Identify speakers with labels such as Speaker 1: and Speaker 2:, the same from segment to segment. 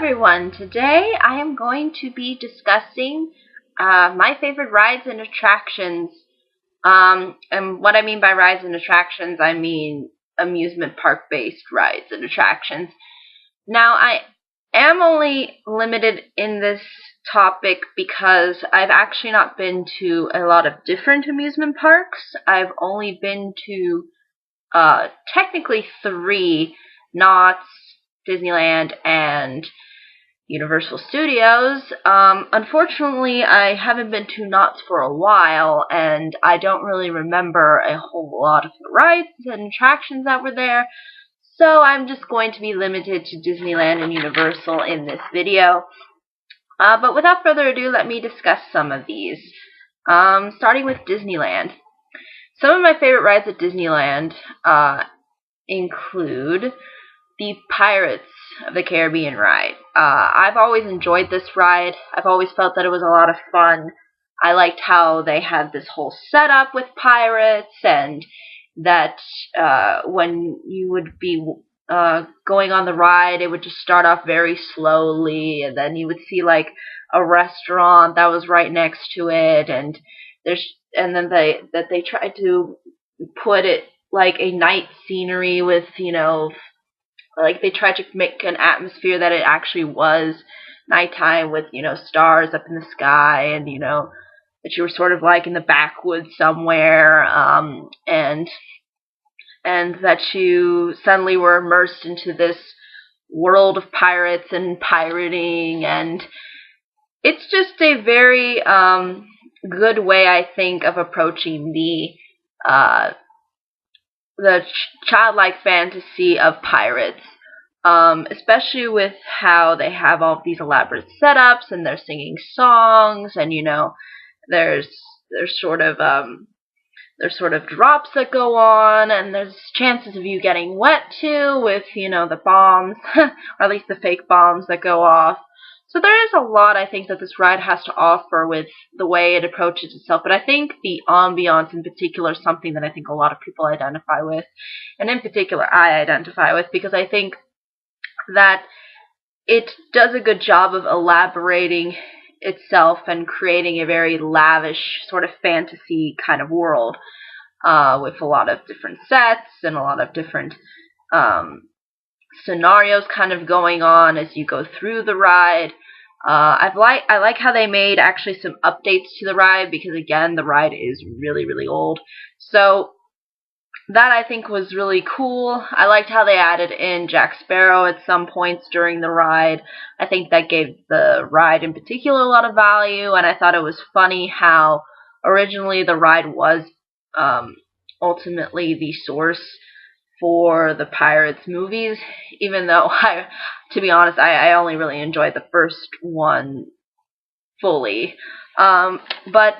Speaker 1: everyone. Today I am going to be discussing my favorite rides and attractions. And what I mean by rides and attractions, I mean amusement park based rides and attractions. Now, I am only limited in this topic because I've actually not been to a lot of different amusement parks. I've only been to technically three: Knott's, Disneyland, and Universal Studios. Unfortunately, I haven't been to Knott's for a while, and I don't really remember a whole lot of the rides and attractions that were there, so I'm just going to be limited to Disneyland and Universal in this video. But without further ado, let me discuss some of these. Starting with Disneyland. Some of my favorite rides at Disneyland include the Pirates of the Caribbean ride. I've always enjoyed this ride. I've always felt that it was a lot of fun. I liked how they had this whole setup with pirates, and that when you would be going on the ride, it would just start off very slowly, and then you would see like a restaurant that was right next to it, and then they tried to put it like a night scenery with, like they tried to make an atmosphere that it actually was nighttime with, stars up in the sky, and, that you were sort of like in the backwoods somewhere, and that you suddenly were immersed into this world of pirates and pirating, and it's just a very good way, I think, of approaching the childlike fantasy of pirates, especially with how they have all these elaborate setups, and they're singing songs, and there's sort of drops that go on, and there's chances of you getting wet too with the bombs, or at least the fake bombs that go off. So there is a lot, I think, that this ride has to offer with the way it approaches itself. But I think the ambiance in particular is something that I think a lot of people identify with. And in particular, I identify with, because I think that it does a good job of elaborating itself and creating a very lavish sort of fantasy kind of world, with a lot of different sets and a lot of different scenarios kind of going on as you go through the ride. I like how they made actually some updates to the ride, because again, the ride is really, really old. So that, I think, was really cool. I liked how they added in Jack Sparrow at some points during the ride. I think that gave the ride in particular a lot of value, and I thought it was funny how originally the ride was ultimately the source for the Pirates movies, even though to be honest, I only really enjoyed the first one fully. But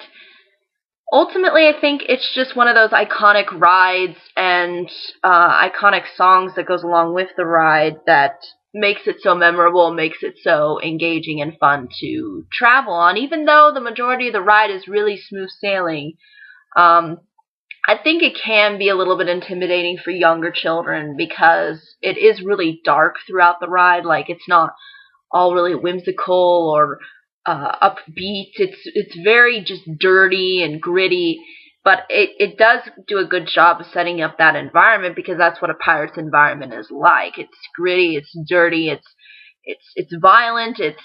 Speaker 1: ultimately, I think it's just one of those iconic rides and iconic songs that goes along with the ride that makes it so memorable, makes it so engaging and fun to travel on. Even though the majority of the ride is really smooth sailing, I think it can be a little bit intimidating for younger children, because it is really dark throughout the ride. Like, it's not all really whimsical or upbeat. It's very just dirty and gritty, but it does do a good job of setting up that environment, because that's what a pirate's environment is like. It's gritty, it's dirty, it's violent, it's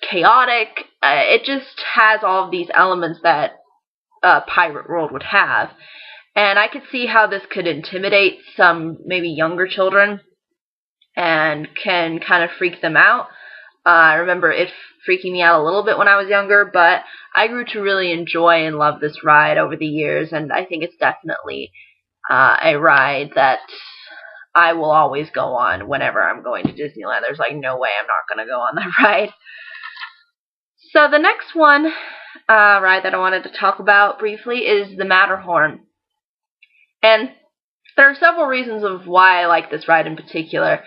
Speaker 1: chaotic. It just has all of these elements that pirate world would have, and I could see how this could intimidate some maybe younger children and can kind of freak them out. I remember it freaking me out a little bit when I was younger, but I grew to really enjoy and love this ride over the years, and I think it's definitely a ride that I will always go on whenever I'm going to Disneyland. There's like no way I'm not going to go on that ride. So the next one ride that I wanted to talk about briefly is the Matterhorn. And there are several reasons of why I like this ride in particular.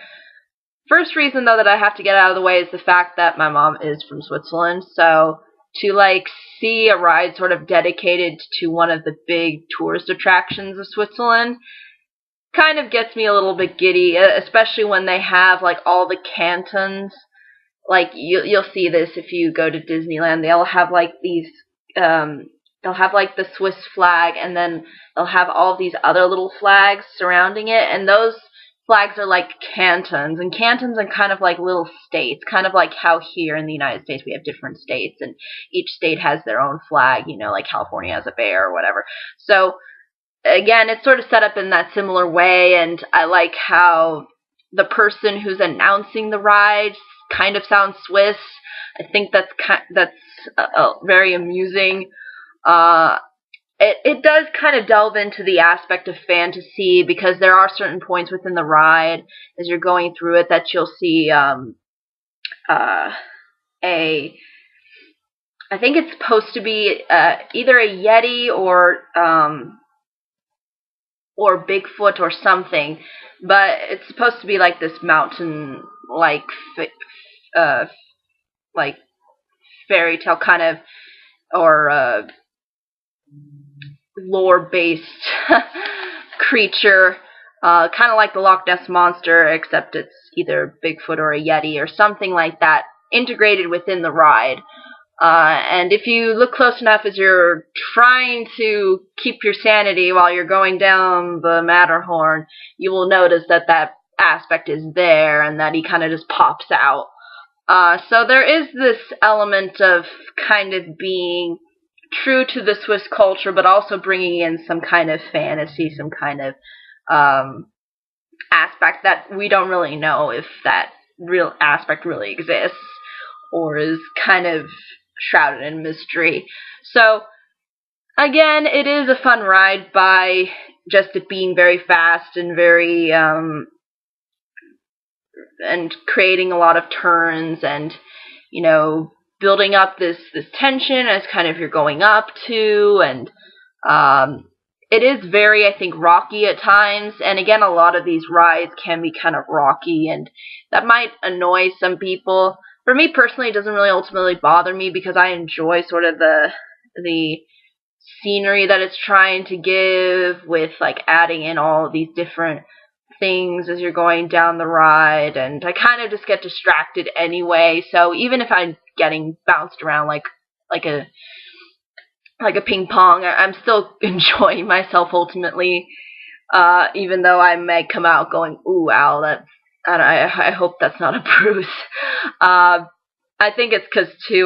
Speaker 1: First reason, though, that I have to get out of the way is the fact that my mom is from Switzerland, so to see a ride sort of dedicated to one of the big tourist attractions of Switzerland kind of gets me a little bit giddy, especially when they have like all the cantons. Like you'll see this if you go to Disneyland. They'll have like these they'll have like the Swiss flag, and then they'll have all these other little flags surrounding it, and those flags are like cantons, and cantons are kind of like little states, kind of like how here in the United States we have different states, and each state has their own flag, you know, like California has a bear or whatever. So again, it's sort of set up in that similar way, and I like how the person who's announcing the ride kind of sounds Swiss. I think that's very amusing. It does kind of delve into the aspect of fantasy, because there are certain points within the ride as you're going through it that you'll see I think it's supposed to be either a Yeti or Bigfoot or something, but it's supposed to be like this mountain like fairy tale kind of, or lore-based creature, kind of like the Loch Ness Monster, except it's either Bigfoot or a Yeti or something like that, integrated within the ride. And if you look close enough as you're trying to keep your sanity while you're going down the Matterhorn, you will notice that that aspect is there, and that he kind of just pops out. So there is this element of kind of being true to the Swiss culture, but also bringing in some kind of fantasy, some kind of aspect that we don't really know if that real aspect really exists, or is kind of shrouded in mystery. So again, it is a fun ride by just it being very fast and very and creating a lot of turns, and you know, building up this tension as kind of you're going up to, and it is very, I think, rocky at times, and again, a lot of these rides can be kind of rocky, and that might annoy some people. For me personally, it doesn't really ultimately bother me, because I enjoy sort of the scenery that it's trying to give, with like adding in all of these different things as you're going down the ride, and I kind of just get distracted anyway, so even if I'm getting bounced around like a ping pong, I'm still enjoying myself ultimately, even though I may come out going, ooh, ow, I hope that's not a bruise. I think it's because too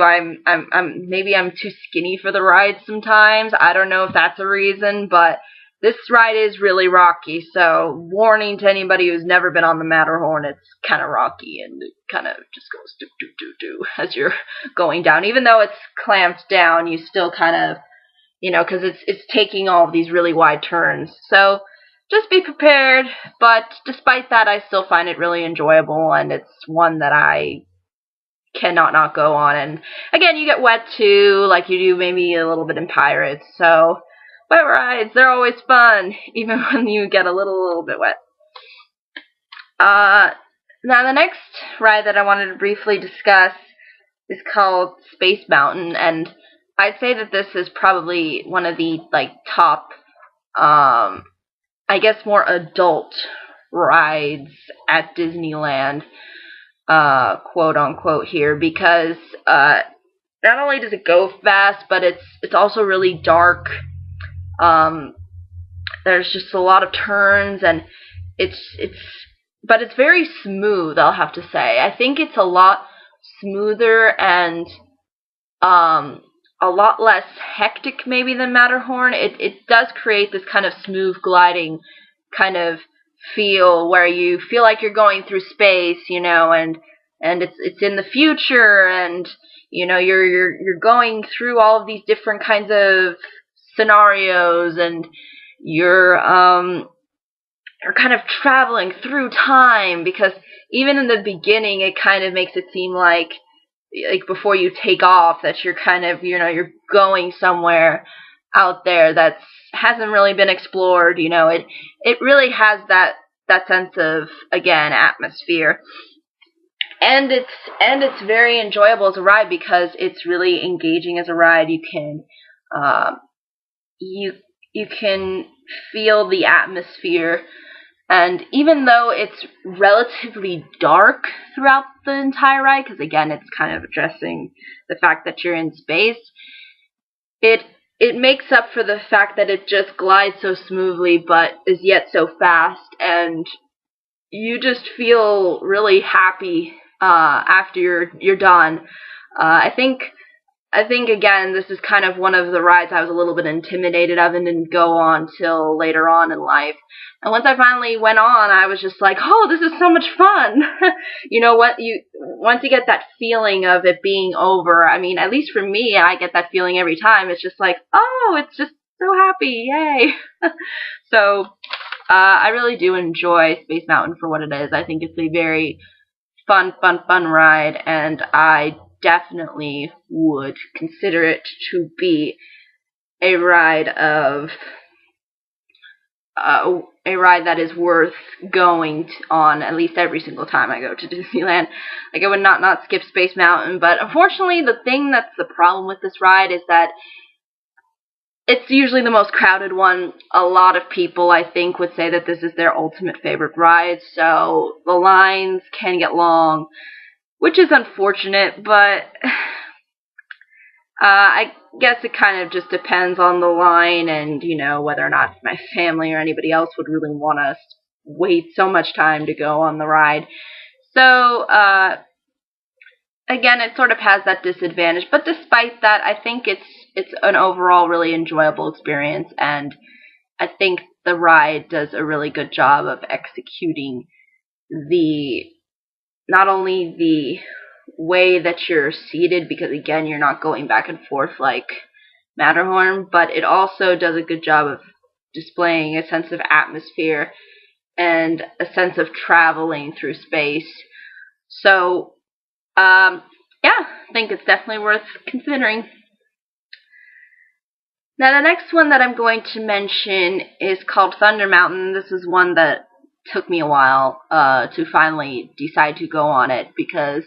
Speaker 1: maybe I'm too skinny for the ride sometimes. I don't know if that's a reason, but this ride is really rocky, so warning to anybody who's never been on the Matterhorn, it's kind of rocky, and it kind of just goes do as you're going down. Even though it's clamped down, you still kind of, you know, because it's taking all of these really wide turns. So just be prepared, but despite that, I still find it really enjoyable, and it's one that I cannot not go on. And again, you get wet too, like you do maybe a little bit in Pirates, so wet rides, they're always fun, even when you get a little bit wet. Now the next ride that I wanted to briefly discuss is called Space Mountain, and I'd say that this is probably one of the like top, I guess, more adult rides at Disneyland, quote unquote here, because not only does it go fast, but it's also really dark. There's just a lot of turns, and but it's very smooth, I'll have to say. I think it's a lot smoother and a lot less hectic maybe than Matterhorn. It does create this kind of smooth gliding kind of feel, where you feel like you're going through space, you know, and it's in the future, and you know, you're going through all of these different kinds of scenarios, and you're kind of traveling through time, because even in the beginning it kind of makes it seem like before you take off that you're kind of, you know, you're going somewhere out there that hasn't really been explored. You know, it really has that sense of, again, atmosphere. And it's very enjoyable as a ride, because it's really engaging as a ride. You can you can feel the atmosphere And even though it's relatively dark throughout the entire ride, because again, it's kind of addressing the fact that you're in space, it makes up for the fact that it just glides so smoothly, but is yet so fast, and you just feel really happy after you're done. I think again, this is kind of one of the rides I was a little bit intimidated of and didn't go on till later on in life. And once I finally went on, I was just like, oh, this is so much fun. You know what? Once you get that feeling of it being over, I mean, at least for me, I get that feeling every time. It's just like, oh, it's just so happy, yay. So, I really do enjoy Space Mountain for what it is. I think it's a very fun ride, and I definitely would consider it to be a ride that is worth going on at least every single time I go to Disneyland. Like, I would not skip Space Mountain, but unfortunately the thing that's the problem with this ride is that it's usually the most crowded one. A lot of people, I think, would say that this is their ultimate favorite ride, so the lines can get long, which is unfortunate, but I guess it kind of just depends on the line and, you know, whether or not my family or anybody else would really want us wait so much time to go on the ride. So, again, it sort of has that disadvantage, but despite that, I think it's an overall really enjoyable experience, and I think the ride does a really good job of executing not only the way that you're seated, because again, you're not going back and forth like Matterhorn, but it also does a good job of displaying a sense of atmosphere and a sense of traveling through space. So, yeah, I think it's definitely worth considering. Now, the next one that I'm going to mention is called Thunder Mountain. This is one that took me a while to finally decide to go on it, because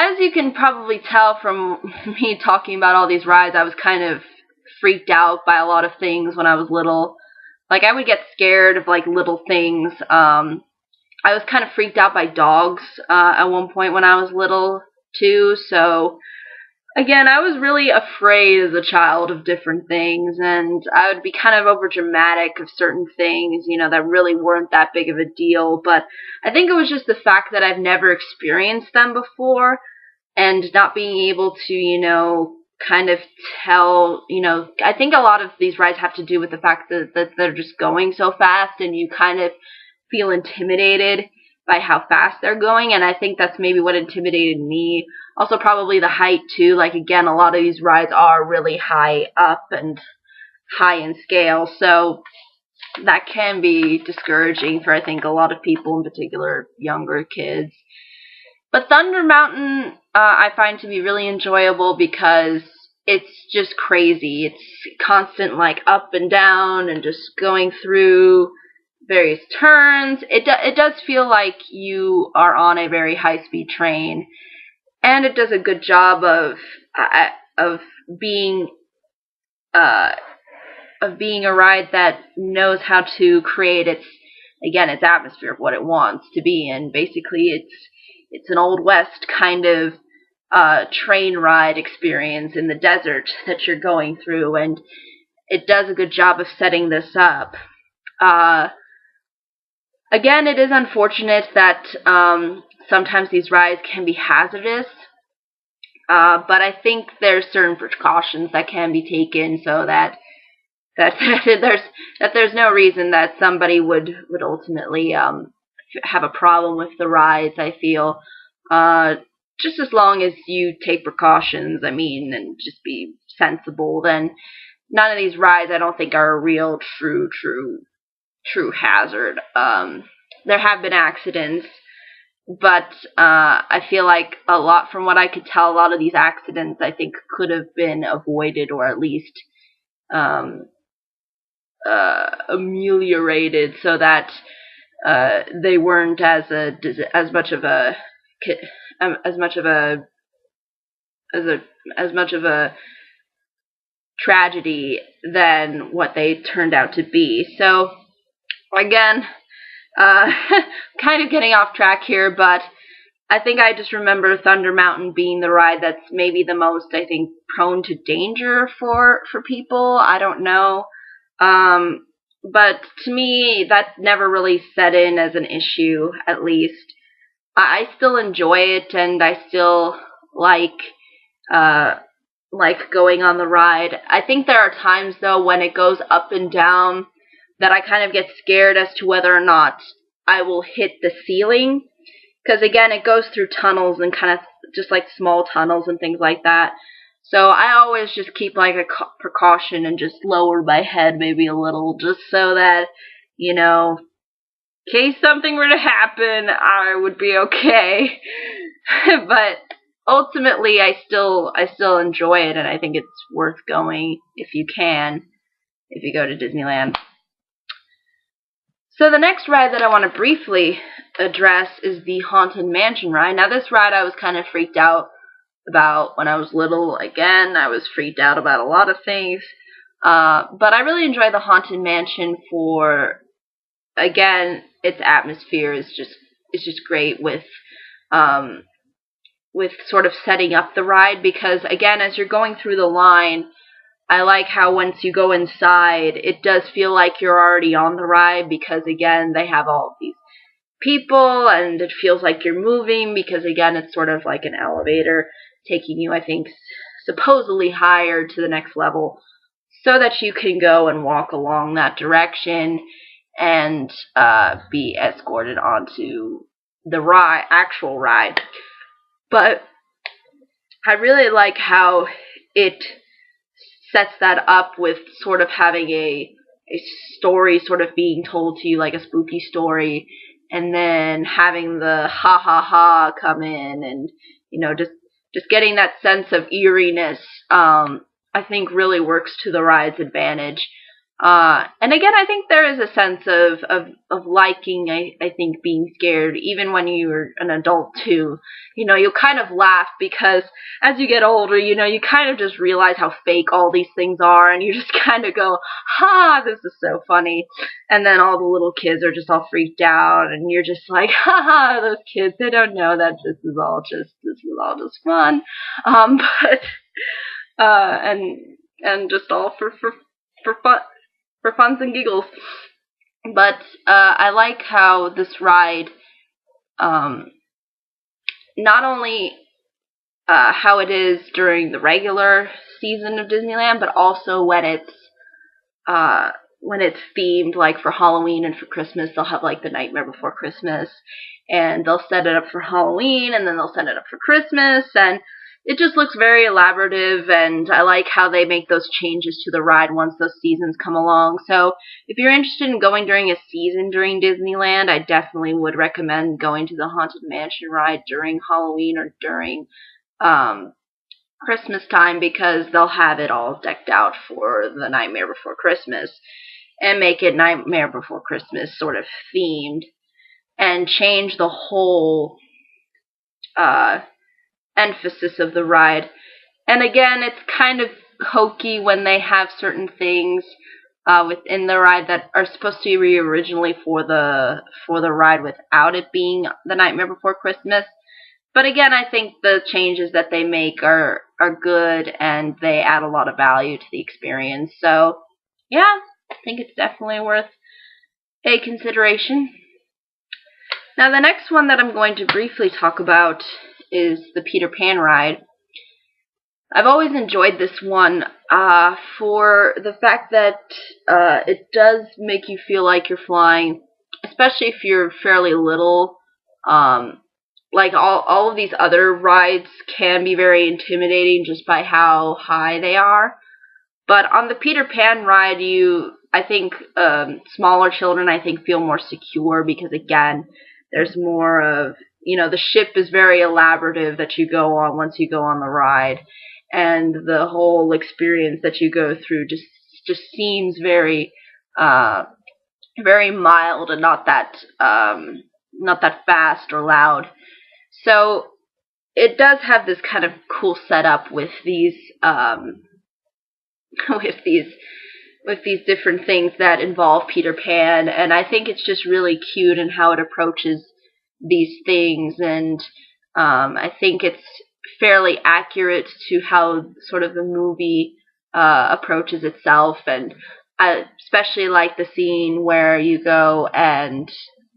Speaker 1: as you can probably tell from me talking about all these rides, I was kind of freaked out by a lot of things when I was little. Like, I would get scared of, like, little things. I was kind of freaked out by dogs at one point when I was little, too. So, again, I was really afraid as a child of different things, and I would be kind of overdramatic of certain things, you know, that really weren't that big of a deal. But I think it was just the fact that I've never experienced them before, and not being able to, you know, kind of tell, you know, I think a lot of these rides have to do with the fact that they're just going so fast, and you kind of feel intimidated by how fast they're going, and I think that's maybe what intimidated me. Also, probably the height, too. Like, again, a lot of these rides are really high up and high in scale, so that can be discouraging for, I think, a lot of people, in particular younger kids. But Thunder Mountain, I find to be really enjoyable because it's just crazy. It's constant, like, up and down and just going through various turns. It does feel like you are on a very high-speed train, and it does a good job of being a ride that knows how to create its atmosphere of what it wants to be. And basically, it's an Old West kind of train ride experience in the desert that you're going through, and it does a good job of setting this up. Again, it is unfortunate that sometimes these rides can be hazardous, but I think there's certain precautions that can be taken so that there's no reason that somebody would ultimately have a problem with the rides. I feel just as long as you take precautions, I mean, and just be sensible, then none of these rides, I don't think, are a real true hazard. There have been accidents, but I feel like from what I could tell, a lot of these accidents, I think, could have been avoided, or at least ameliorated, so that they weren't as much of a tragedy than what they turned out to be. So, again, kind of getting off track here, but I think I just remember Thunder Mountain being the ride that's maybe the most, I think, prone to danger for people. I don't know. But to me, that never really set in as an issue, at least. I still enjoy it, and I still uh, like going on the ride. I think there are times, though, when it goes up and down that I kind of get scared as to whether or not I will hit the ceiling. Because, again, it goes through tunnels and kind of just like small tunnels and things like that. So I always just keep like a precaution and just lower my head maybe a little, just so that, you know, in case something were to happen, I would be okay. But ultimately, I still enjoy it, and I think it's worth going if you can, if you go to Disneyland. So the next ride that I want to briefly address is the Haunted Mansion ride. Now, this ride I was kind of freaked out about when I was little. Again, I was freaked out about a lot of things. But I really enjoy the Haunted Mansion for, again, its atmosphere is just great with sort of setting up the ride, because, again, as you're going through the line, I like how once you go inside, it does feel like you're already on the ride, because, again, they have all of these people, and it feels like you're moving, because, again, it's sort of like an elevator taking you, I think, supposedly higher to the next level, so that you can go and walk along that direction and be escorted onto the actual ride. But I really like how it sets that up with sort of having a story sort of being told to you, like a spooky story, and then having the ha ha ha come in, and, you know, just getting that sense of eeriness, I think really works to the ride's advantage. And again, I think there is a sense of liking, I think, being scared, even when you're an adult too. You know, you'll kind of laugh, because as you get older, you know, you kind of just realize how fake all these things are, and you just kind of go, ha, this is so funny. And then all the little kids are just all freaked out, and you're just like, ha ha, those kids, they don't know that this is all just fun. And just all for fun. For funs and giggles. But I like how this ride, not only how it is during the regular season of Disneyland, but also when it's themed, like for Halloween and for Christmas. They'll have like the Nightmare Before Christmas, and they'll set it up for Halloween, and then they'll set it up for Christmas, and it just looks very elaborative, and I like how they make those changes to the ride once those seasons come along. So if you're interested in going during a season during Disneyland, I definitely would recommend going to the Haunted Mansion ride during Halloween or during Christmas time, because they'll have it all decked out for the Nightmare Before Christmas, and make it Nightmare Before Christmas sort of themed, and change the whole emphasis of the ride. And again, it's kind of hokey when they have certain things within the ride that are supposed to be originally for the ride without it being the Nightmare Before Christmas. But again, I think the changes that they make are good, and they add a lot of value to the experience. So yeah, I think it's definitely worth a consideration. Now, the next one that I'm going to briefly talk about is the Peter Pan ride. I've always enjoyed this one for the fact that it does make you feel like you're flying, especially if you're fairly little. Like all of these other rides can be very intimidating just by how high they are. But on the Peter Pan ride, I think smaller children, I think, feel more secure, because, again, there's more of, you know, the ship is very elaborative that you go on once you go on the ride, and the whole experience that you go through just seems very very mild, and not that fast or loud. So it does have this kind of cool setup with these with these different things that involve Peter Pan, and I think it's just really cute in how it approaches these things, and I think it's fairly accurate to how sort of the movie approaches itself, and I especially like the scene where you go and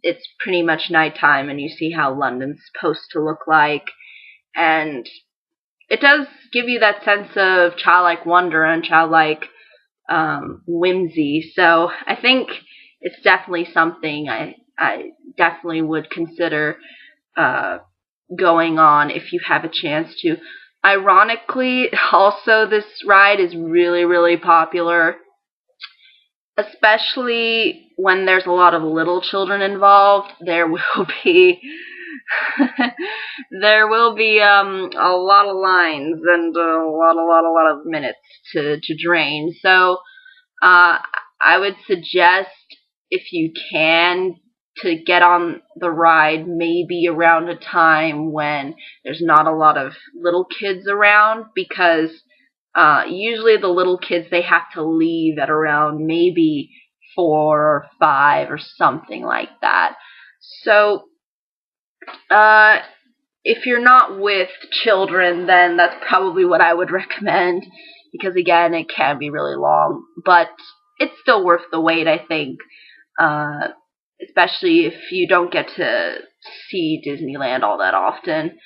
Speaker 1: it's pretty much nighttime and you see how London's supposed to look like, and it does give you that sense of childlike wonder and childlike whimsy. So I think it's definitely something I definitely would consider going on if you have a chance to. Ironically, also this ride is really, really popular, especially when there's a lot of little children involved. There will be there will be a lot of lines and a lot of minutes to drain. So I would suggest, if you can, to get on the ride maybe around a time when there's not a lot of little kids around, because usually the little kids, they have to leave at around maybe 4 or 5 or something like that. So if you're not with children, then that's probably what I would recommend, because again, it can be really long, but it's still worth the wait, I think, especially if you don't get to see Disneyland all that often.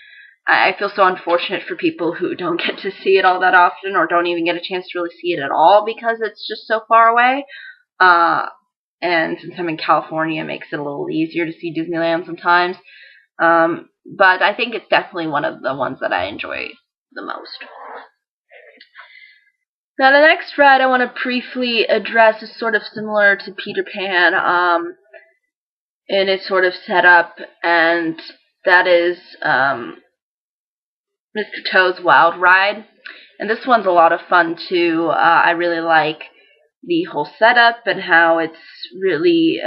Speaker 1: I feel so unfortunate for people who don't get to see it all that often, or don't even get a chance to really see it at all, because it's just so far away. And since I'm in California, it makes it a little easier to see Disneyland sometimes. But I think it's definitely one of the ones that I enjoy the most. Now, the next ride I want to briefly address is sort of similar to Peter Pan in its sort of setup, and that is Mr. Toad's Wild Ride. And this one's a lot of fun too. I really like the whole setup and how it's really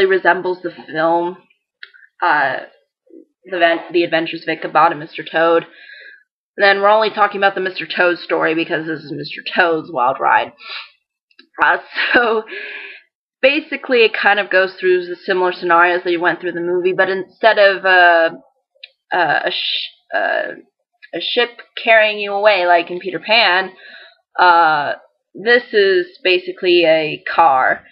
Speaker 1: resembles the film, The Adventures of Ichabod and Mr. Toad. And then we're only talking about the Mr. Toad story because this is Mr. Toad's Wild Ride. So basically, it kind of goes through the similar scenarios that you went through the movie, but instead of a ship carrying you away like in Peter Pan, this is basically a car,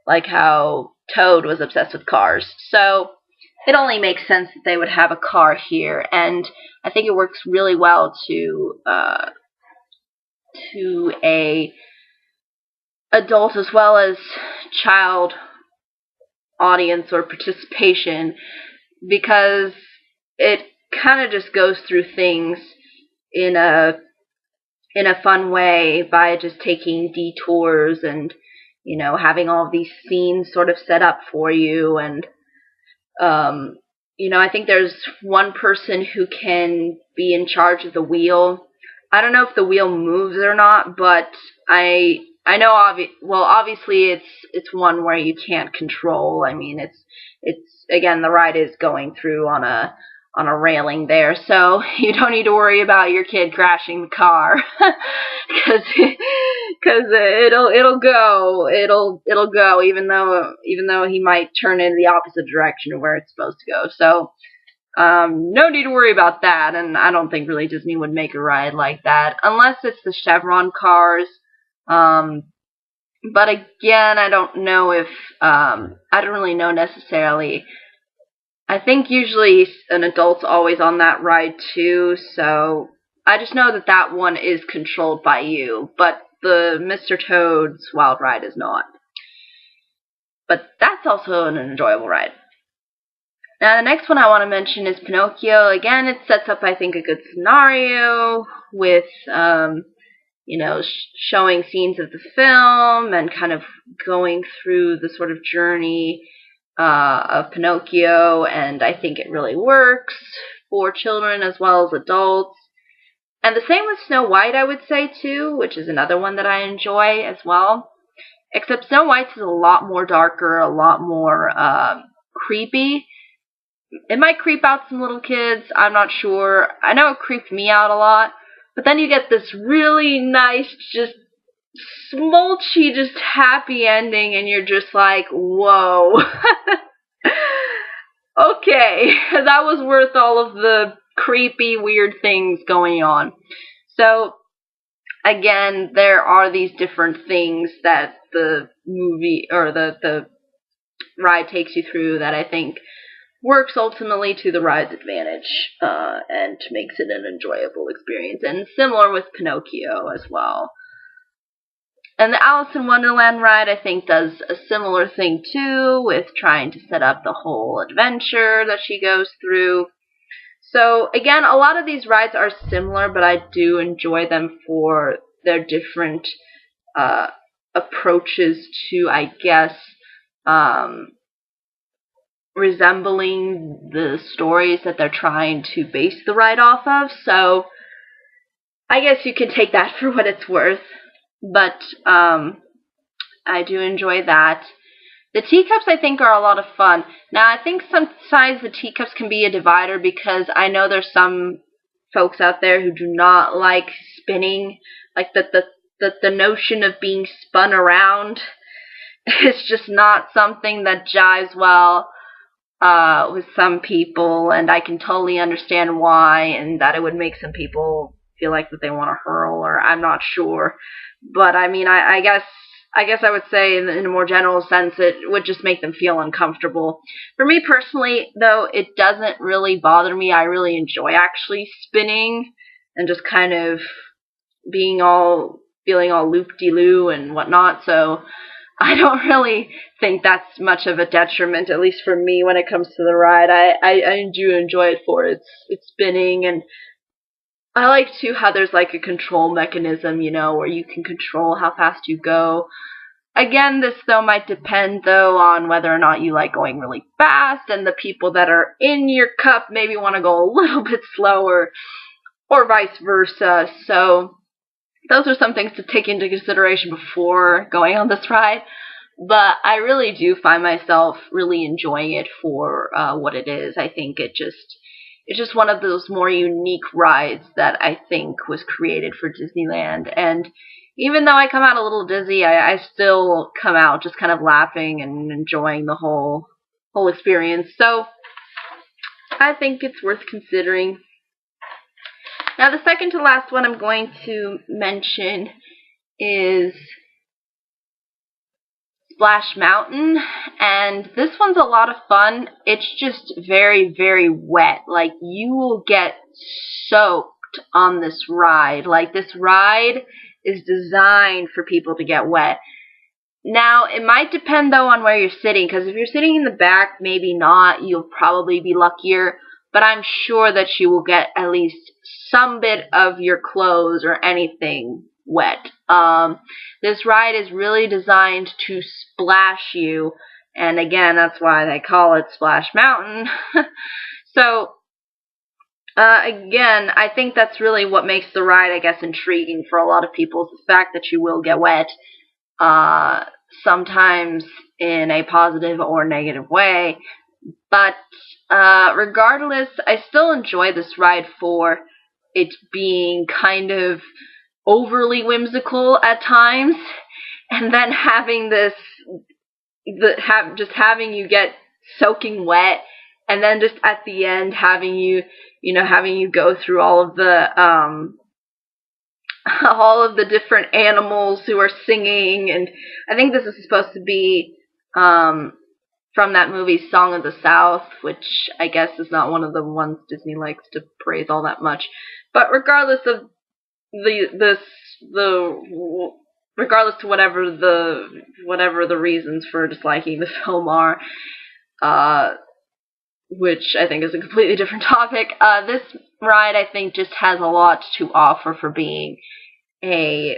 Speaker 1: like how Toad was obsessed with cars. So it only makes sense that they would have a car here, and I think it works really well to a adult as well as child audience or participation, because it kind of just goes through things in a fun way by just taking detours and, you know, having all of these scenes sort of set up for you. And you know, I think there's one person who can be in charge of the wheel. I don't know if the wheel moves or not, but I know obviously it's one where you can't control. I mean, it's again, the ride is going through on a railing there, so you don't need to worry about your kid crashing the car, because it'll go even though he might turn in the opposite direction of where it's supposed to go. So no need to worry about that, and I don't think really Disney would make a ride like that unless it's the Chevron cars. But again, I don't know if I don't really know necessarily. I think usually an adult's always on that ride too, so I just know that one is controlled by you, but the Mr. Toad's Wild Ride is not. But that's also an enjoyable ride. Now, the next one I want to mention is Pinocchio. Again, it sets up, I think, a good scenario with, you know, showing scenes of the film and kind of going through the sort of journey of Pinocchio, and I think it really works for children as well as adults. And the same with Snow White, I would say, too, which is another one that I enjoy as well. Except Snow White's is a lot more darker, a lot more creepy. It might creep out some little kids, I'm not sure. I know it creeped me out a lot, But then you get this really nice, just smolchy, just happy ending, and you're just like, whoa. Okay, that was worth all of the creepy, weird things going on. So, again, there are these different things that the movie, or the ride takes you through that I think works ultimately to the ride's advantage, and makes it an enjoyable experience. And similar with Pinocchio as well. And the Alice in Wonderland ride, I think, does a similar thing too, with trying to set up the whole adventure that she goes through. So, again, a lot of these rides are similar, but I do enjoy them for their different approaches to, I guess, resembling the stories that they're trying to base the ride off of. So, I guess you can take that for what it's worth. But I do enjoy that. The teacups, I think, are a lot of fun. Now, I think sometimes the teacups can be a divider, because I know there's some folks out there who do not like spinning. Like, the notion of being spun around is just not something that jives well with some people, and I can totally understand why, and that it would make some people feel like that they want to hurl, or I'm not sure. But I mean, I guess I would say in a more general sense, it would just make them feel uncomfortable. For me personally, though, it doesn't really bother me. I really enjoy actually spinning and just kind of feeling all loop-de-loo and whatnot. So I don't really think that's much of a detriment, at least for me, when it comes to the ride. I do enjoy it for its spinning, and I like, too, how there's, like, a control mechanism, where you can control how fast you go. Again, this, though, might depend, though, on whether or not you like going really fast, and the people that are in your cup maybe want to go a little bit slower, or vice versa. So, those are some things to take into consideration before going on this ride. But I really do find myself really enjoying it for what it is. I think it's just one of those more unique rides that I think was created for Disneyland. And even though I come out a little dizzy, I still come out just kind of laughing and enjoying the whole experience. So I think it's worth considering. Now, the second to last one I'm going to mention is Splash Mountain, and this one's a lot of fun. It's just very, very wet. Like, you will get soaked on this ride. Like, this ride is designed for people to get wet. Now, it might depend, though, on where you're sitting, because if you're sitting in the back, maybe not. You'll probably be luckier, but I'm sure that you will get at least some bit of your clothes or anything wet. This ride is really designed to splash you, and again, that's why they call it Splash Mountain. So, again, I think that's really what makes the ride, I guess, intriguing for a lot of people, is the fact that you will get wet, sometimes in a positive or negative way. But regardless, I still enjoy this ride for it being kind of overly whimsical at times, and then having just having you get soaking wet, and then just at the end having you go through all of the different animals who are singing. And I think this is supposed to be from that movie Song of the South, which I guess is not one of the ones Disney likes to praise all that much. But regardless of regardless to whatever the reasons for disliking the film are, which I think is a completely different topic, this ride, I think, just has a lot to offer for being a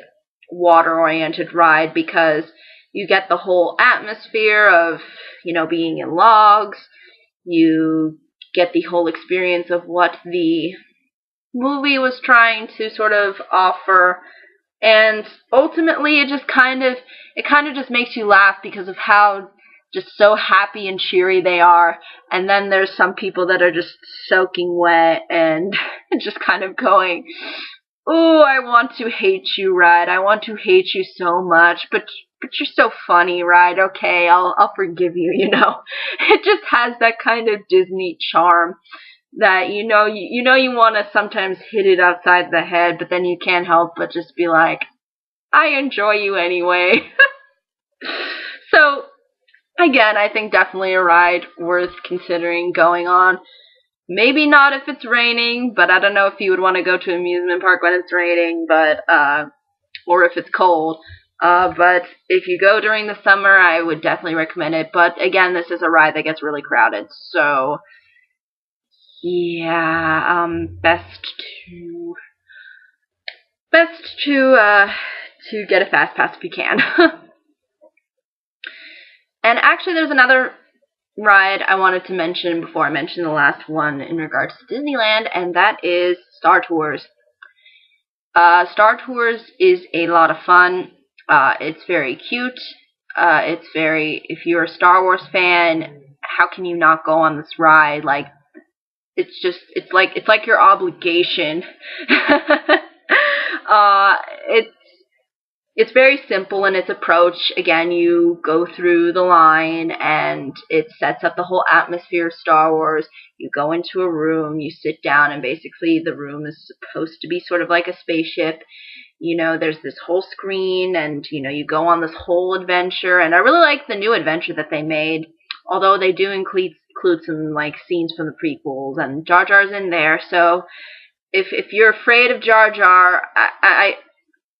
Speaker 1: water-oriented ride, because you get the whole atmosphere of, being in logs. You get the whole experience of what the movie was trying to sort of offer, and ultimately it kind of just makes you laugh because of how just so happy and cheery they are. And then there's some people that are just soaking wet and just kind of going, ooh, I want to hate you ride. I want to hate you so much, but you're so funny, ride. Okay, I'll forgive you, you know. It just has that kind of Disney charm that you want to sometimes hit it outside the head, but then you can't help but just be like, I enjoy you anyway. So, again, I think definitely a ride worth considering going on. Maybe not if it's raining, but I don't know if you would want to go to an amusement park when it's raining, but or if it's cold. But if you go during the summer, I would definitely recommend it. But again, this is a ride that gets really crowded, so yeah, best to get a fast pass if you can. And actually, there's another ride I wanted to mention before I mention the last one in regards to Disneyland, and that is Star Tours. Star Tours is a lot of fun. It's very cute. If you're a Star Wars fan, how can you not go on this ride? Like, it's like your obligation. It's very simple in its approach. Again, you go through the line and it sets up the whole atmosphere of Star Wars. You go into a room, you sit down, and basically the room is supposed to be sort of like a spaceship. There's this whole screen, and you go on this whole adventure. And I really like the new adventure that they made, although they do include some like scenes from the prequels, and Jar Jar's in there. So if you're afraid of Jar Jar,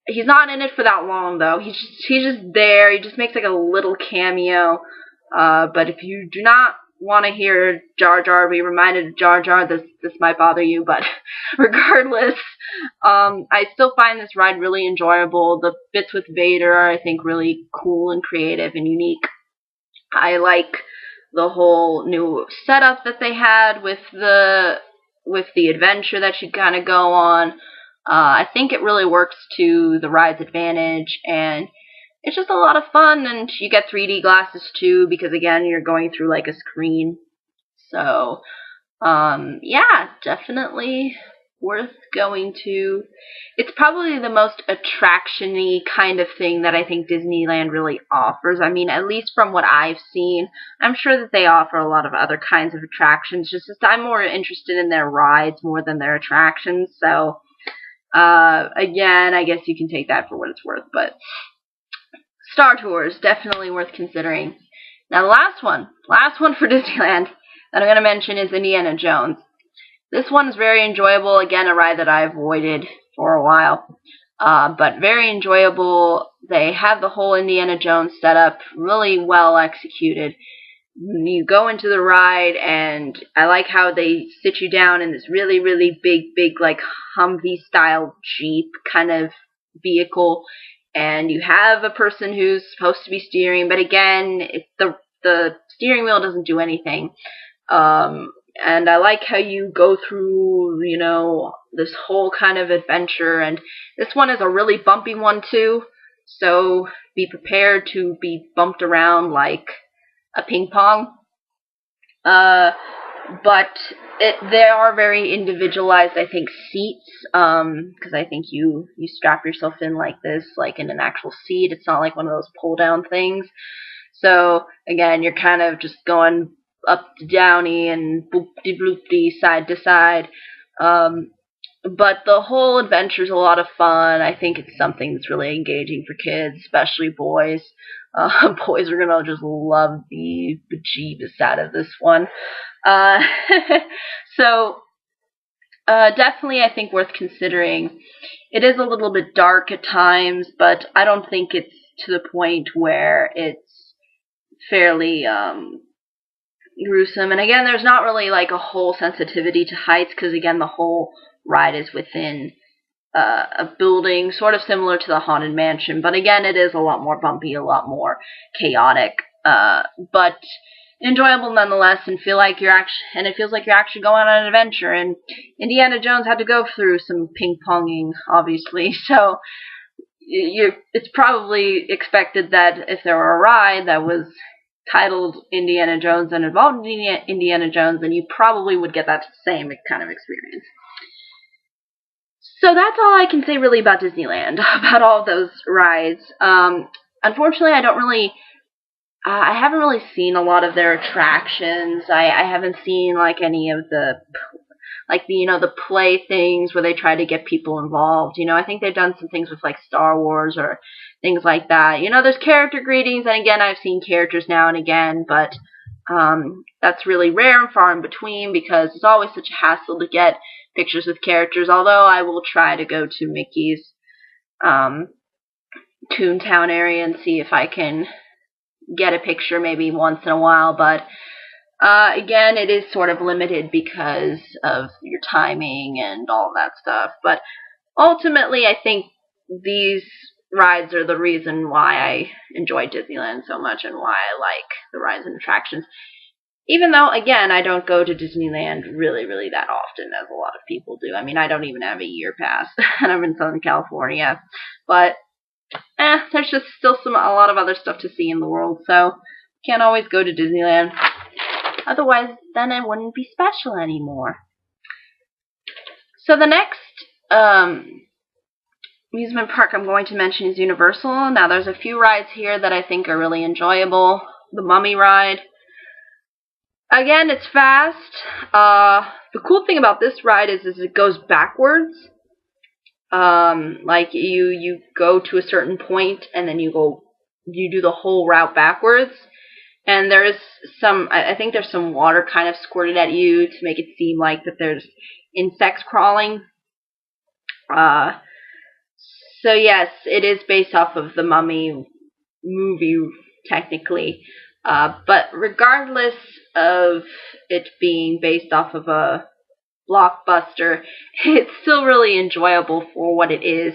Speaker 1: he's not in it for that long, though. He's just there. He just makes like a little cameo. But if you do not want to hear Jar Jar, be reminded of Jar Jar, this might bother you. But regardless, I still find this ride really enjoyable. The bits with Vader are, I think, really cool and creative and unique. I like the whole new setup that they had with the adventure that you kind of go on. I think it really works to the ride's advantage, and it's just a lot of fun, and you get 3D glasses too, because again, you're going through like a screen. So, yeah, definitely worth going to. It's probably the most attraction-y kind of thing that I think Disneyland really offers. I mean, at least from what I've seen. I'm sure that they offer a lot of other kinds of attractions, just as I'm more interested in their rides more than their attractions, so again, I guess you can take that for what it's worth, but Star Tours, definitely worth considering. Now, the last one for Disneyland that I'm going to mention is Indiana Jones. This one is very enjoyable. Again, a ride that I avoided for a while, but very enjoyable. They have the whole Indiana Jones setup really well executed. You go into the ride, and I like how they sit you down in this really, really big, like Humvee-style Jeep kind of vehicle, and you have a person who's supposed to be steering, but again, the steering wheel doesn't do anything. And I like how you go through, this whole kind of adventure, and this one is a really bumpy one too, so be prepared to be bumped around like a ping pong. But they are very individualized, I think, seats, because I think you strap yourself in like this, like in an actual seat. It's not like one of those pull-down things. So, again, you're kind of just going up to downy and boop-de-bloop-de, side to side. But the whole adventure is a lot of fun. I think it's something that's really engaging for kids, especially boys. Boys are gonna just love the bejeebus out of this one. So, definitely I think worth considering. It is a little bit dark at times, but I don't think it's to the point where it's fairly gruesome. And again, there's not really like a whole sensitivity to heights, because again, the whole ride is within a building, sort of similar to the Haunted Mansion, but again, it is a lot more bumpy, a lot more chaotic, but enjoyable nonetheless, and it feels like you're actually going on an adventure. And Indiana Jones had to go through some ping-ponging, obviously, so it's probably expected that if there were a ride that was titled Indiana Jones and involved Indiana Jones, then you probably would get that same kind of experience. So that's all I can say really about Disneyland, about all those rides. Unfortunately, I haven't really seen a lot of their attractions. I haven't seen like any of the the play things where they try to get people involved. I think they've done some things with like Star Wars or things like that. There's character greetings, and again, I've seen characters now and again, but that's really rare and far in between because it's always such a hassle to get pictures with characters. Although I will try to go to Mickey's Toontown area and see if I can get a picture maybe once in a while, but again, it is sort of limited because of your timing and all that stuff. But ultimately, I think these rides are the reason why I enjoy Disneyland so much and why I like the rides and attractions. Even though, again, I don't go to Disneyland really, really that often as a lot of people do. I mean, I don't even have a year pass, and I'm in Southern California. But, there's just still a lot of other stuff to see in the world, so can't always go to Disneyland. Otherwise, then it wouldn't be special anymore. So the next amusement park I'm going to mention is Universal. Now, there's a few rides here that I think are really enjoyable. The Mummy ride. Again, it's fast. The cool thing about this ride is it goes backwards. Like you go to a certain point and then you do the whole route backwards. And there's I think there's some water kind of squirted at you to make it seem like that there's insects crawling. So yes, it is based off of the Mummy movie, technically. But regardless of it being based off of a blockbuster, it's still really enjoyable for what it is.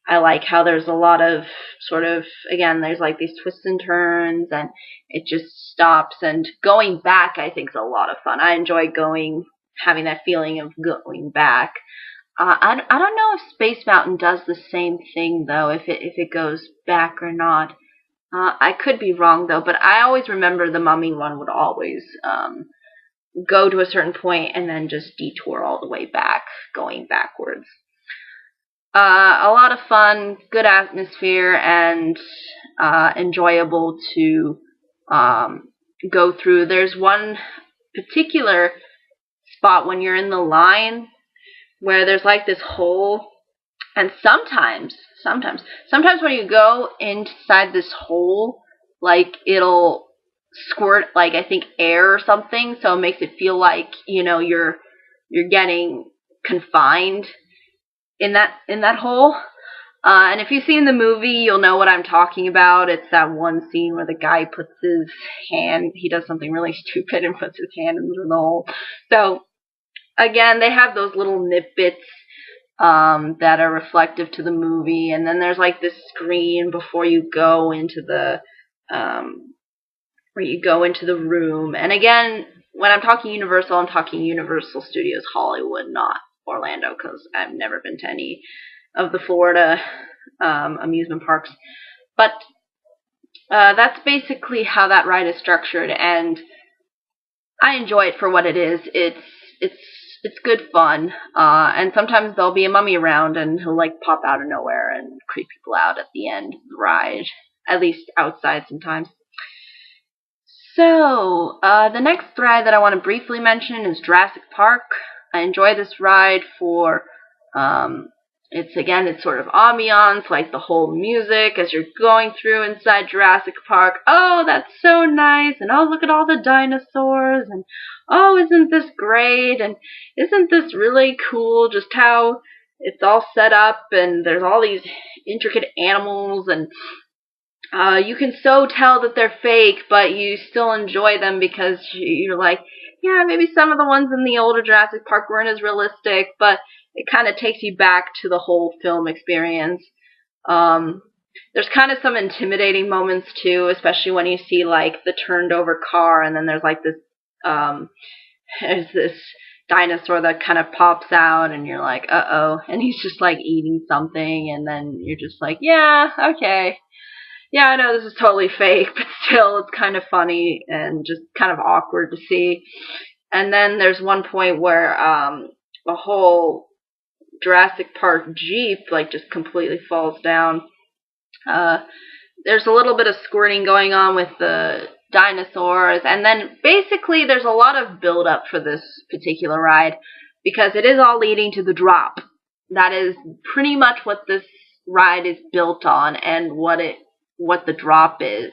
Speaker 1: I like how there's a lot of again, there's like these twists and turns, and it just stops. And going back, I think, is a lot of fun. I enjoy having that feeling of going back. I don't know if Space Mountain does the same thing, though, if it goes back or not. I could be wrong, though, but I always remember the Mummy one would always go to a certain point and then just detour all the way back, going backwards. A lot of fun, good atmosphere, and enjoyable to go through. There's one particular spot when you're in the line where there's like this hole, and sometimes when you go inside this hole, like it'll squirt, like I think air or something, so it makes it feel like you're getting confined in that hole. And if you've seen the movie, you'll know what I'm talking about. It's that one scene where the guy puts his hand, he does something really stupid and puts his hand into the hole. So again, they have those little nitbits that are reflective to the movie, and then there's like this screen before you go into the room. And again, when I'm talking Universal, I'm talking Universal Studios Hollywood, not Orlando, because I've never been to any of the Florida amusement parks. But that's basically how that ride is structured, and I enjoy it for what it is. It's good fun, and sometimes there'll be a mummy around, and he'll like pop out of nowhere and creep people out at the end of the ride, at least outside sometimes. So the next ride that I want to briefly mention is Jurassic Park. I enjoy this ride for it's sort of ambiance, like the whole music as you're going through inside Jurassic Park. Oh, that's so nice, and oh, look at all the dinosaurs, and oh, isn't this great, and isn't this really cool, just how it's all set up, and there's all these intricate animals, and you can so tell that they're fake, but you still enjoy them because you're like, yeah, maybe some of the ones in the older Jurassic Park weren't as realistic, but it kind of takes you back to the whole film experience. There's kind of some intimidating moments too, especially when you see like the turned over car, and then there's like this there's this dinosaur that kind of pops out, and you're like, uh-oh, and he's just like eating something, and then you're just like, yeah, okay. Yeah, I know this is totally fake, but still, it's kind of funny and just kind of awkward to see. And then there's one point where a whole Jurassic Park Jeep, like, just completely falls down. There's a little bit of squirting going on with the dinosaurs, and then basically there's a lot of build-up for this particular ride, because it is all leading to the drop. That is pretty much what this ride is built on, and what the drop is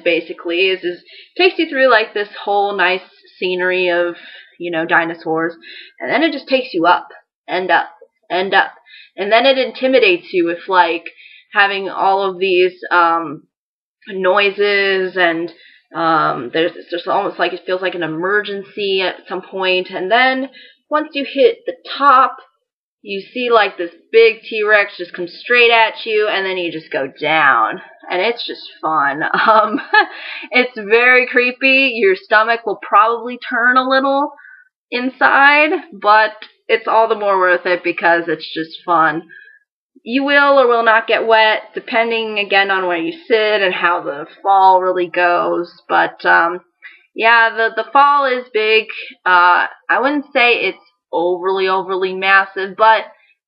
Speaker 1: basically is takes you through like this whole nice scenery of, dinosaurs, and then it just takes you up and up and up, and then it intimidates you with like having all of these noises, and there's just almost like it feels like an emergency at some point, and then once you hit the top, you see like this big T-Rex just come straight at you, and then you just go down, and it's just fun. It's very creepy. Your stomach will probably turn a little inside, but it's all the more worth it because it's just fun. You will or will not get wet, depending again on where you sit and how the fall really goes. But yeah, the fall is big. I wouldn't say it's overly massive, but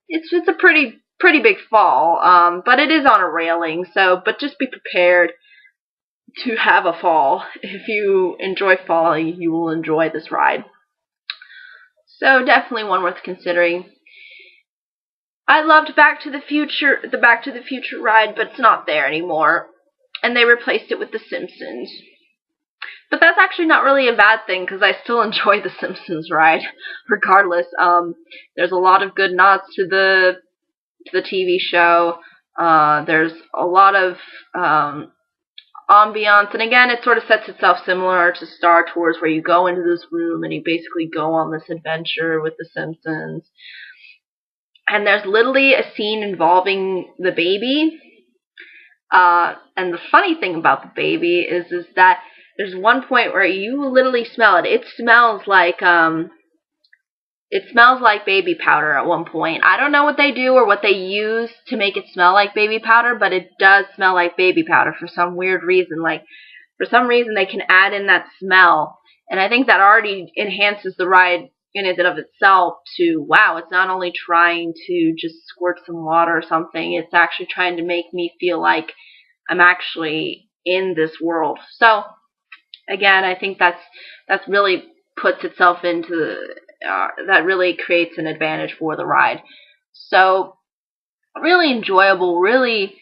Speaker 1: it's a pretty big fall. But it is on a railing, but just be prepared to have a fall. If you enjoy falling, you will enjoy this ride. So definitely one worth considering. I loved the Back to the Future ride, but it's not there anymore, and they replaced it with The Simpsons. But that's actually not really a bad thing, because I still enjoy The Simpsons ride, regardless. There's a lot of good nods to the TV show. There's a lot of ambiance, and again, it sort of sets itself similar to Star Tours, where you go into this room and you basically go on this adventure with the Simpsons. And there's literally a scene involving the baby. And the funny thing about the baby is that there's one point where you literally smell it. It smells like baby powder at one point. I don't know what they do or what they use to make it smell like baby powder, but it does smell like baby powder for some weird reason. Like, for some reason they can add in that smell, and I think that already enhances the ride in and of itself to, wow, it's not only trying to just squirt some water or something, it's actually trying to make me feel like I'm actually in this world. So again, I think that's really puts itself into that really creates an advantage for the ride. So really enjoyable, really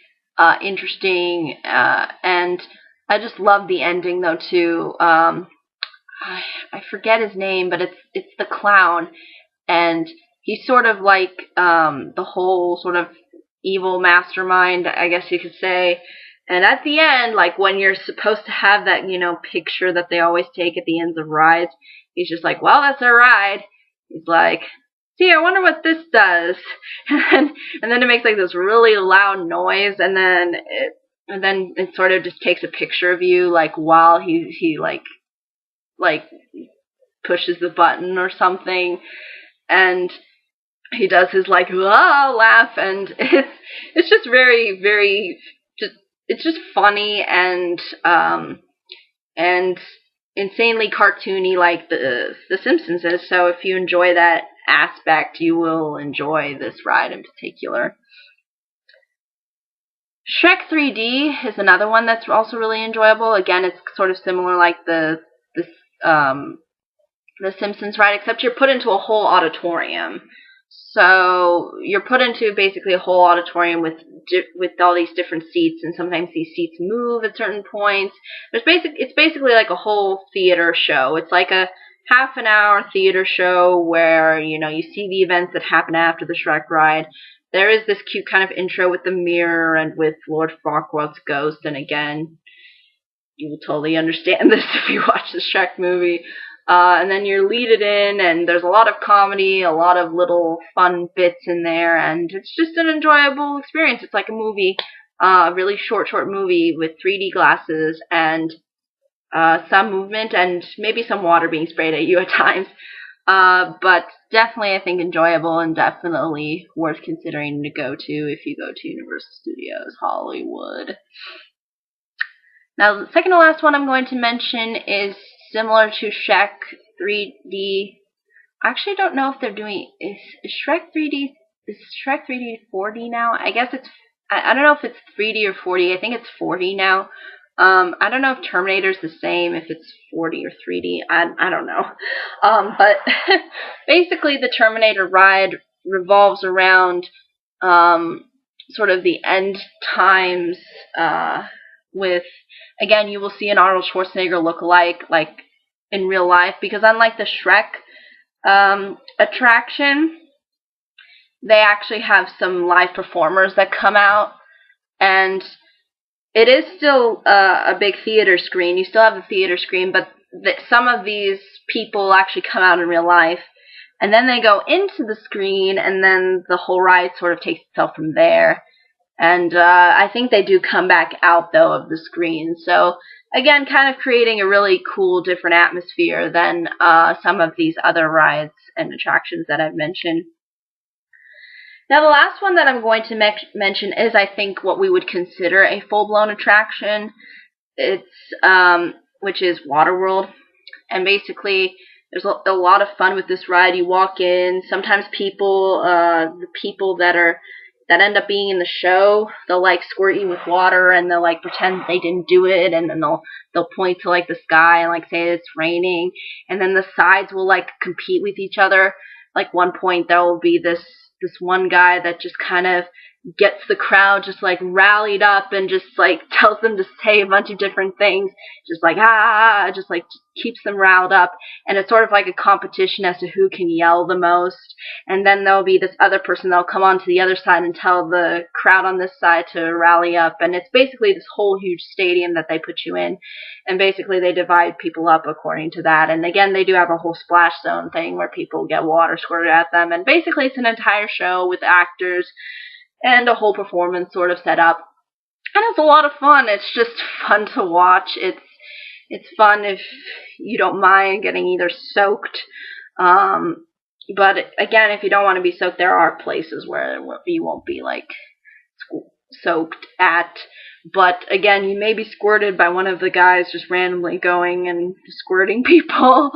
Speaker 1: interesting, and I just love the ending though too. I forget his name, but it's the clown, and he's sort of like the whole sort of evil mastermind, I guess you could say. And at the end, like when you're supposed to have that, picture that they always take at the ends of rides, he's just like, well, that's our ride. He's like, see, I wonder what this does. And then it makes like this really loud noise, and then it sort of just takes a picture of you, like while he like pushes the button or something, and he does his like laugh, and it's just very it's just funny and insanely cartoony like the Simpsons is. So if you enjoy that aspect, you will enjoy this ride in particular. Shrek 3D is another one that's also really enjoyable. Again, it's sort of similar like the Simpsons ride, except you're put into a whole auditorium. So you're put into basically a whole auditorium with all these different seats, and sometimes these seats move at certain points. It's basically like a whole theater show. It's like a half an hour theater show where you see the events that happen after the Shrek ride. There is this cute kind of intro with the mirror and with Lord Farquaad's ghost, and again, you will totally understand this if you watch the Shrek movie. And then you're leaded in, and there's a lot of comedy, a lot of little fun bits in there, and it's just an enjoyable experience. It's like a movie, a really short movie with 3D glasses and some movement and maybe some water being sprayed at you at times. But definitely, I think, enjoyable and definitely worth considering to go to if you go to Universal Studios Hollywood. Now, the second to last one I'm going to mention is similar to Shrek 3D. I actually don't know if they're doing... Is Shrek 3D is Shrek 3D 4D now? I guess it's, I don't know if it's 3D or 4D. I think it's 4D now. I don't know if Terminator's the same, if it's 4D or 3D. I don't know. But basically the Terminator ride revolves around sort of the end times with, again, you will see an Arnold Schwarzenegger look-alike, like in real life, because unlike the Shrek attraction, they actually have some live performers that come out, and it is still a big theater screen. You still have the theater screen, but some of these people actually come out in real life, and then they go into the screen, and then the whole ride sort of takes itself from there. And I think they do come back out, though, of the screen. So, again, kind of creating a really cool, different atmosphere than some of these other rides and attractions that I've mentioned. Now, the last one that I'm going to mention is, I think, what we would consider a full-blown attraction. It's which is Waterworld. And basically, there's a lot of fun with this ride. You walk in. Sometimes people, the people that end up being in the show, they'll like squirt you with water, and they'll like pretend they didn't do it, and then they'll point to like the sky and like say it's raining, and then the sides will like compete with each other. Like one point there will be this one guy that just kind of gets the crowd just like rallied up and just like tells them to say a bunch of different things, just like just like keeps them riled up, and it's sort of like a competition as to who can yell the most. And then there'll be this other person that'll come on to the other side and tell the crowd on this side to rally up, and it's basically this whole huge stadium that they put you in, and basically they divide people up according to that. And again, they do have a whole splash zone thing where people get water squirted at them, and basically it's an entire show with actors and a whole performance sort of set up. And it's a lot of fun. It's just fun to watch. It's fun if you don't mind getting either soaked. But again, if you don't want to be soaked, there are places where you won't be like soaked at. But again, you may be squirted by one of the guys just randomly going and squirting people.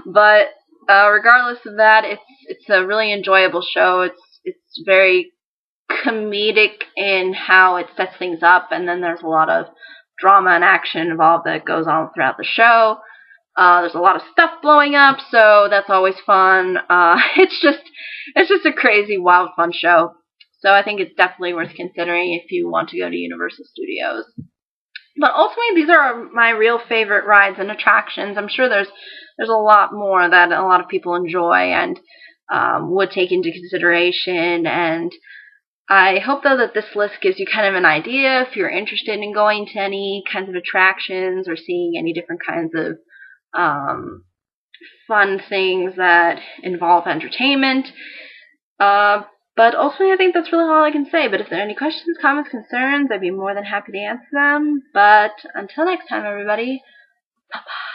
Speaker 1: But regardless of that, it's a really enjoyable show. It's very comedic in how it sets things up, and then there's a lot of drama and action involved that goes on throughout the show. There's a lot of stuff blowing up, so that's always fun. It's just a crazy, wild, fun show. So I think it's definitely worth considering if you want to go to Universal Studios. But ultimately, these are my real favorite rides and attractions. I'm sure there's a lot more that a lot of people enjoy and would take into consideration. And I hope, though, that this list gives you kind of an idea if you're interested in going to any kinds of attractions or seeing any different kinds of fun things that involve entertainment. But ultimately, I think that's really all I can say. But if there are any questions, comments, concerns, I'd be more than happy to answer them. But until next time, everybody, bye-bye.